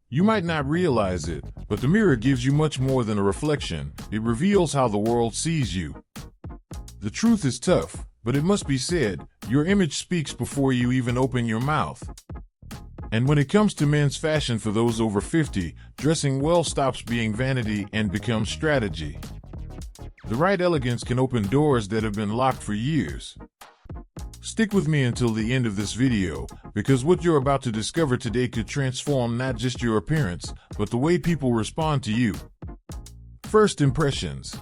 You might not realize it, but the mirror gives you much more than a reflection. It reveals how the world sees you. The truth is tough, but it must be said, your image speaks before you even open your mouth. And when it comes to men's fashion for those over 50, dressing well stops being vanity and becomes strategy. The right elegance can open doors that have been locked for years. Stick with me until the end of this video, because what you're about to discover today could transform not just your appearance, but the way people respond to you. First impressions.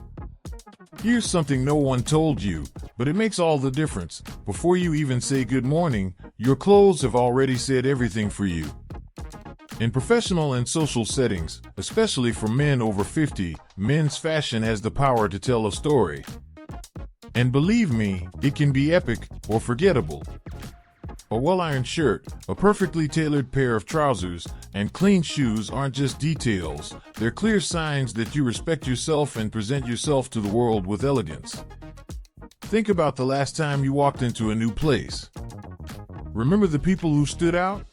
Here's something no one told you, but it makes all the difference. Before you even say good morning, your clothes have already said everything for you. In professional and social settings, especially for men over 50, men's fashion has the power to tell a story. And believe me, it can be epic or forgettable. A well-ironed shirt, a perfectly tailored pair of trousers, and clean shoes aren't just details. They're clear signs that you respect yourself and present yourself to the world with elegance. Think about the last time you walked into a new place. Remember the people who stood out?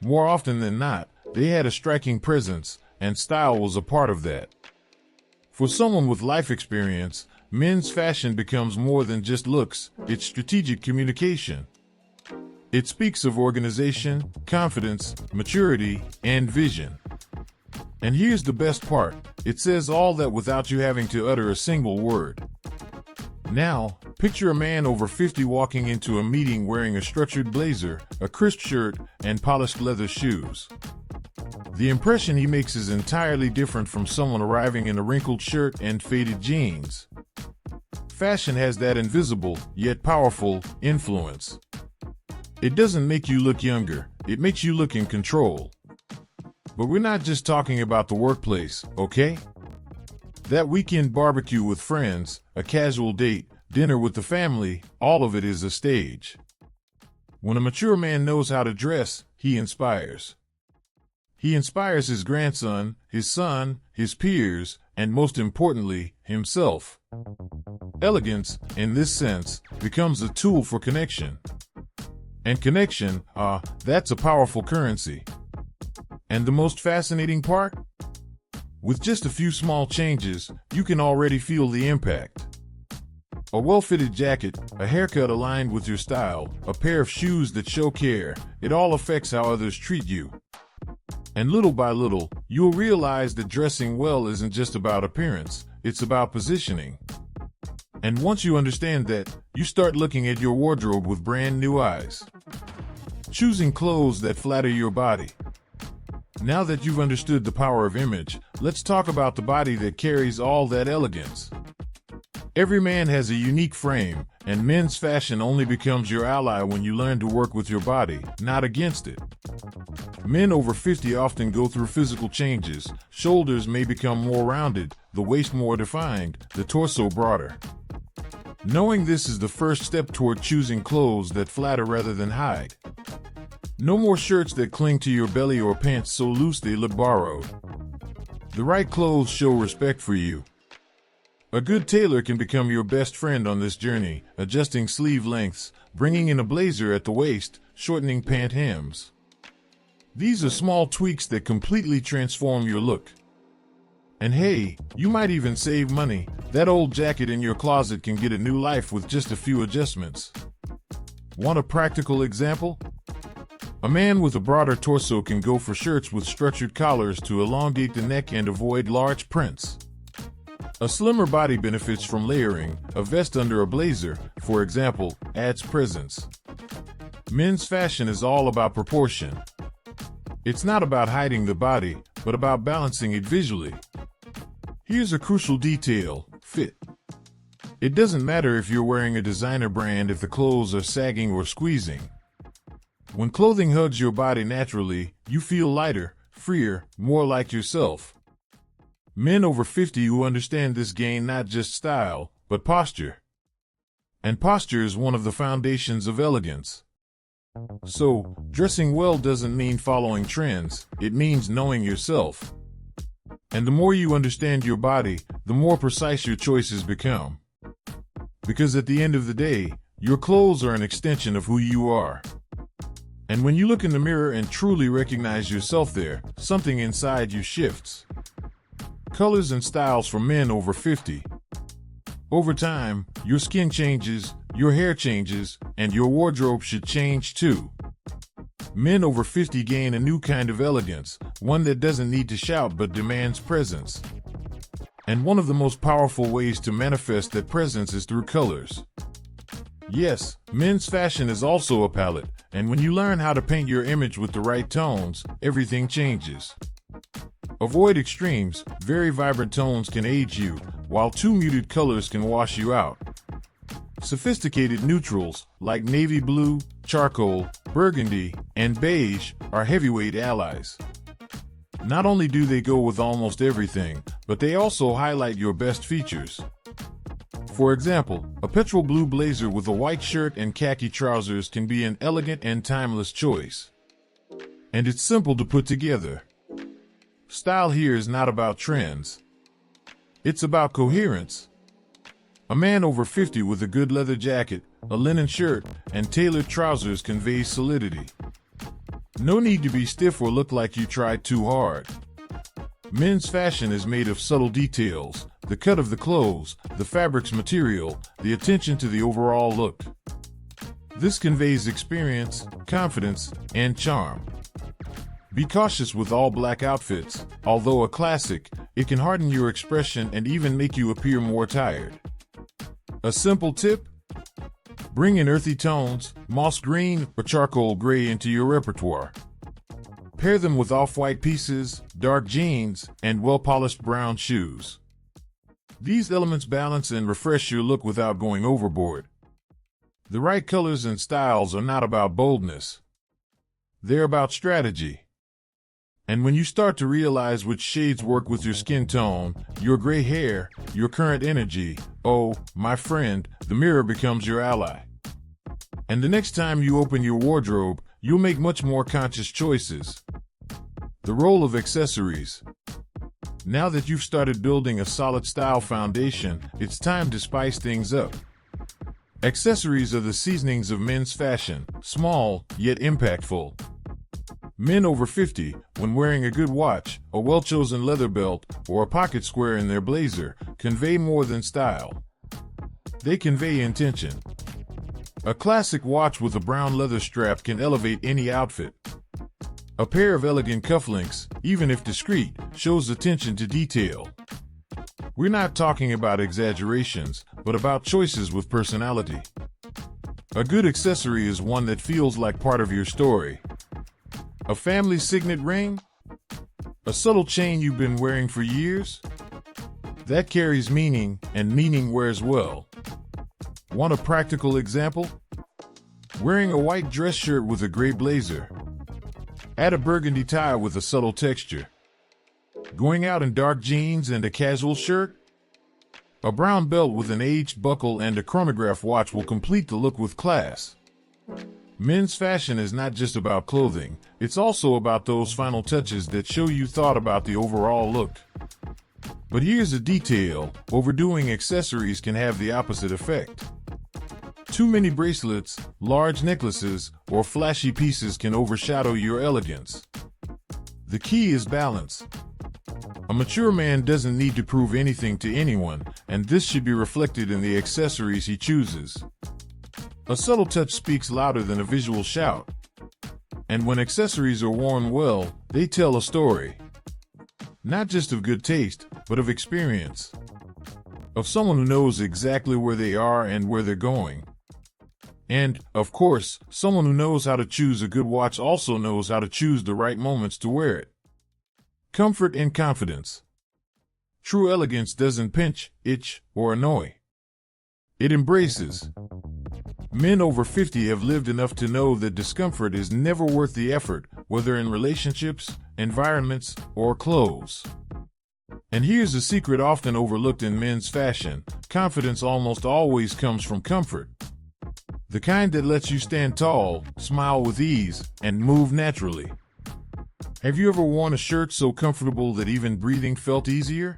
More often than not, they had a striking presence, and style was a part of that. For someone with life experience, men's fashion becomes more than just looks, it's strategic communication. It speaks of organization, confidence, maturity, and vision. And here's the best part, it says all that without you having to utter a single word. Now, picture a man over 50 walking into a meeting wearing a structured blazer, a crisp shirt, and polished leather shoes. The impression he makes is entirely different from someone arriving in a wrinkled shirt and faded jeans. Fashion has that invisible, yet powerful, influence. It doesn't make you look younger, it makes you look in control. But we're not just talking about the workplace, okay? That weekend barbecue with friends, a casual date, dinner with the family, all of it is a stage. When a mature man knows how to dress, he inspires. He inspires his grandson, his son, his peers, and most importantly, himself. Elegance, in this sense, becomes a tool for connection. And connection, that's a powerful currency. And the most fascinating part? With just a few small changes, you can already feel the impact. A well-fitted jacket, a haircut aligned with your style, a pair of shoes that show care, it all affects how others treat you. And little by little, you'll realize that dressing well isn't just about appearance, it's about positioning. And once you understand that, you start looking at your wardrobe with brand new eyes. Choosing clothes that flatter your body. Now that you've understood the power of image, let's talk about the body that carries all that elegance. Every man has a unique frame, and men's fashion only becomes your ally when you learn to work with your body, not against it. Men over 50 often go through physical changes. Shoulders may become more rounded, the waist more defined, the torso broader. Knowing this is the first step toward choosing clothes that flatter rather than hide. No more shirts that cling to your belly or pants so loose they look borrowed. The right clothes show respect for you. A good tailor can become your best friend on this journey, adjusting sleeve lengths, bringing in a blazer at the waist, shortening pant hems. These are small tweaks that completely transform your look. And hey, you might even save money. That old jacket in your closet can get a new life with just a few adjustments. Want a practical example? A man with a broader torso can go for shirts with structured collars to elongate the neck and avoid large prints. A slimmer body benefits from layering. A vest under a blazer, for example, adds presence. Men's fashion is all about proportion. It's not about hiding the body, but about balancing it visually. Here's a crucial detail: fit. It doesn't matter if you're wearing a designer brand if the clothes are sagging or squeezing. When clothing hugs your body naturally, you feel lighter, freer, more like yourself. Men over 50 who understand this gain not just style, but posture. And posture is one of the foundations of elegance. So, dressing well doesn't mean following trends, it means knowing yourself. And the more you understand your body, the more precise your choices become. Because at the end of the day, your clothes are an extension of who you are. And when you look in the mirror and truly recognize yourself there, something inside you shifts. Colors and styles for men over 50. Over time, your skin changes, your hair changes, and your wardrobe should change too. Men over 50 gain a new kind of elegance, one that doesn't need to shout but demands presence. And one of the most powerful ways to manifest that presence is through colors. Yes, men's fashion is also a palette, and when you learn how to paint your image with the right tones, everything changes. Avoid extremes. Very vibrant tones can age you, while too muted colors can wash you out. Sophisticated neutrals, like navy blue, charcoal, burgundy, and beige, are heavyweight allies. Not only do they go with almost everything, but they also highlight your best features. For example, a petrol blue blazer with a white shirt and khaki trousers can be an elegant and timeless choice. And it's simple to put together. Style here is not about trends. It's about coherence. A man over 50 with a good leather jacket, a linen shirt, and tailored trousers conveys solidity. No need to be stiff or look like you tried too hard. Men's fashion is made of subtle details, the cut of the clothes, the fabric's material, the attention to the overall look. This conveys experience, confidence, and charm. Be cautious with all black outfits. Although a classic, it can harden your expression and even make you appear more tired. A simple tip? Bring in earthy tones, moss green or charcoal gray into your repertoire. Pair them with off-white pieces, dark jeans, and well-polished brown shoes. These elements balance and refresh your look without going overboard. The right colors and styles are not about boldness. They're about strategy. And when you start to realize which shades work with your skin tone, your gray hair, your current energy, oh, my friend, the mirror becomes your ally. And the next time you open your wardrobe, you'll make much more conscious choices. The role of accessories. Now that you've started building a solid style foundation, it's time to spice things up. Accessories are the seasonings of men's fashion, small, yet impactful. Men over 50, when wearing a good watch, a well-chosen leather belt, or a pocket square in their blazer, convey more than style. They convey intention. A classic watch with a brown leather strap can elevate any outfit. A pair of elegant cufflinks, even if discreet, shows attention to detail. We're not talking about exaggerations, but about choices with personality. A good accessory is one that feels like part of your story. A family signet ring? A subtle chain you've been wearing for years? That carries meaning, and meaning wears well. Want a practical example? Wearing a white dress shirt with a gray blazer. Add a burgundy tie with a subtle texture. Going out in dark jeans and a casual shirt? A brown belt with an aged buckle and a chronograph watch will complete the look with class. Men's fashion is not just about clothing, it's also about those final touches that show you thought about the overall look. But here's a detail: overdoing accessories can have the opposite effect. Too many bracelets, large necklaces, or flashy pieces can overshadow your elegance. The key is balance. A mature man doesn't need to prove anything to anyone, and this should be reflected in the accessories he chooses. A subtle touch speaks louder than a visual shout. And when accessories are worn well, they tell a story. Not just of good taste, but of experience. Of someone who knows exactly where they are and where they're going. And, of course, someone who knows how to choose a good watch also knows how to choose the right moments to wear it. Comfort and confidence. True elegance doesn't pinch, itch, or annoy. It embraces. Men over 50 have lived enough to know that discomfort is never worth the effort, whether in relationships, environments, or clothes. And here's a secret often overlooked in men's fashion: confidence almost always comes from comfort. The kind that lets you stand tall, smile with ease, and move naturally. Have you ever worn a shirt so comfortable that even breathing felt easier?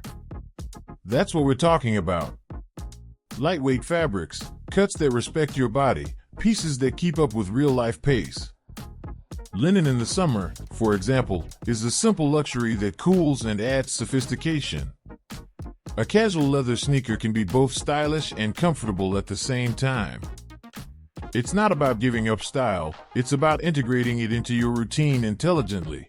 That's what we're talking about. Lightweight fabrics, cuts that respect your body, pieces that keep up with real-life pace. Linen in the summer, for example, is a simple luxury that cools and adds sophistication. A casual leather sneaker can be both stylish and comfortable at the same time. It's not about giving up style, it's about integrating it into your routine intelligently.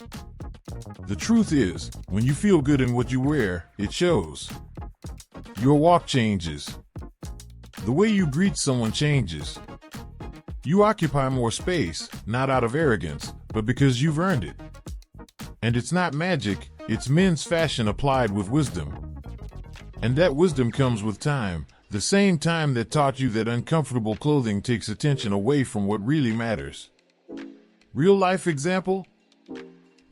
The truth is, when you feel good in what you wear, it shows. Your walk changes. The way you greet someone changes. You occupy more space, not out of arrogance, but because you've earned it. And it's not magic, it's men's fashion applied with wisdom. And that wisdom comes with time, the same time that taught you that uncomfortable clothing takes attention away from what really matters. Real life example?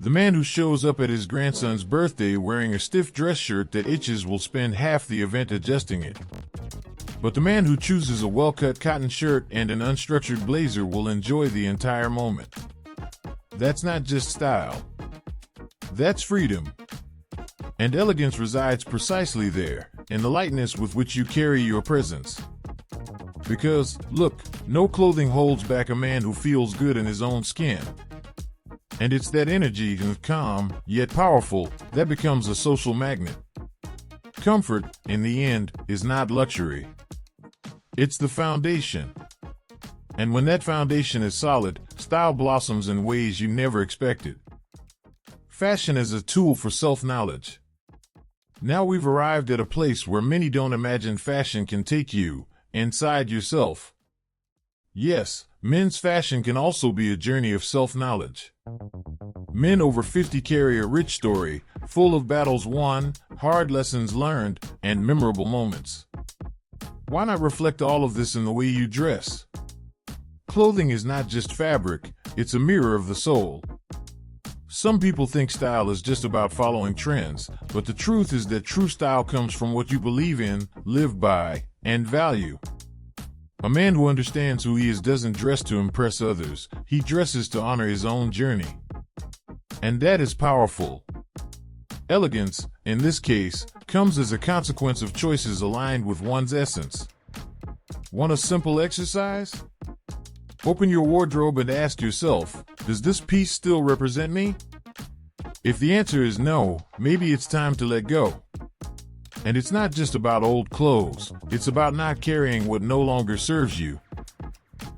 The man who shows up at his grandson's birthday wearing a stiff dress shirt that itches will spend half the event adjusting it. But the man who chooses a well-cut cotton shirt and an unstructured blazer will enjoy the entire moment. That's not just style. That's freedom. And elegance resides precisely there, in the lightness with which you carry your presence. Because, look, no clothing holds back a man who feels good in his own skin. And it's that energy, calm, yet powerful, that becomes a social magnet. Comfort, in the end, is not luxury. It's the foundation. And when that foundation is solid, style blossoms in ways you never expected. Fashion is a tool for self-knowledge. Now we've arrived at a place where many don't imagine fashion can take you, inside yourself. Yes, men's fashion can also be a journey of self-knowledge. Men over 50 carry a rich story, full of battles won, hard lessons learned, and memorable moments. Why not reflect all of this in the way you dress? Clothing is not just fabric, it's a mirror of the soul. Some people think style is just about following trends, but the truth is that true style comes from what you believe in, live by, and value. A man who understands who he is doesn't dress to impress others, he dresses to honor his own journey. And that is powerful. Elegance, in this case, comes as a consequence of choices aligned with one's essence. Want a simple exercise? Open your wardrobe and ask yourself, does this piece still represent me? If the answer is no, maybe it's time to let go. And it's not just about old clothes, it's about not carrying what no longer serves you.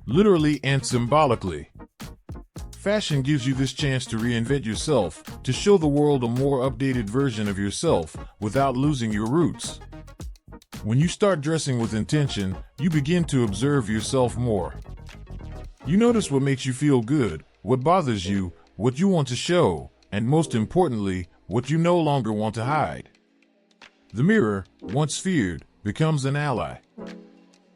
Literally and symbolically. Fashion gives you this chance to reinvent yourself, to show the world a more updated version of yourself without losing your roots. When you start dressing with intention, you begin to observe yourself more. You notice what makes you feel good, what bothers you, what you want to show, and most importantly, what you no longer want to hide. The mirror, once feared, becomes an ally.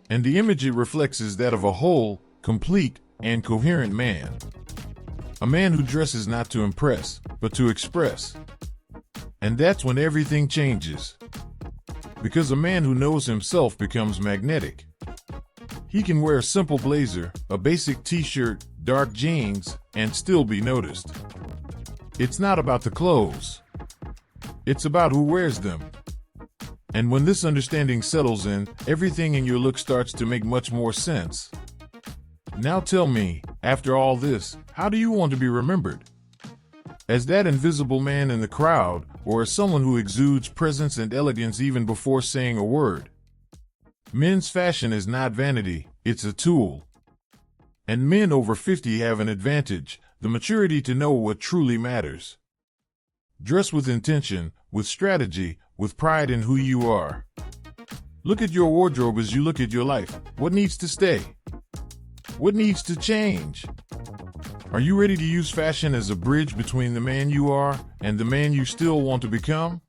And the image it reflects is that of a whole, complete, and coherent man. A man who dresses not to impress, but to express. And that's when everything changes. Because a man who knows himself becomes magnetic. He can wear a simple blazer, a basic t-shirt, dark jeans, and still be noticed. It's not about the clothes. It's about who wears them. And when this understanding settles in, everything in your look starts to make much more sense. Now tell me, after all this, how do you want to be remembered? As that invisible man in the crowd, or as someone who exudes presence and elegance even before saying a word? Men's fashion is not vanity, it's a tool. And men over 50 have an advantage, the maturity to know what truly matters. Dress with intention, with strategy, with pride in who you are. Look at your wardrobe as you look at your life. What needs to stay? What needs to change? Are you ready to use fashion as a bridge between the man you are and the man you still want to become?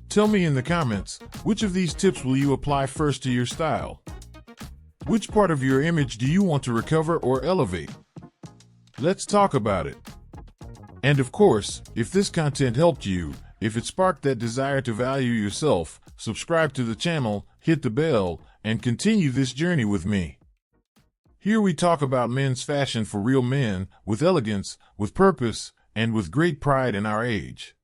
Tell me in the comments, which of these tips will you apply first to your style? Which part of your image do you want to recover or elevate? Let's talk about it. And of course, if this content helped you, if it sparked that desire to value yourself, subscribe to the channel, hit the bell, and continue this journey with me. Here we talk about men's fashion for real men, with elegance, with purpose, and with great pride in our age.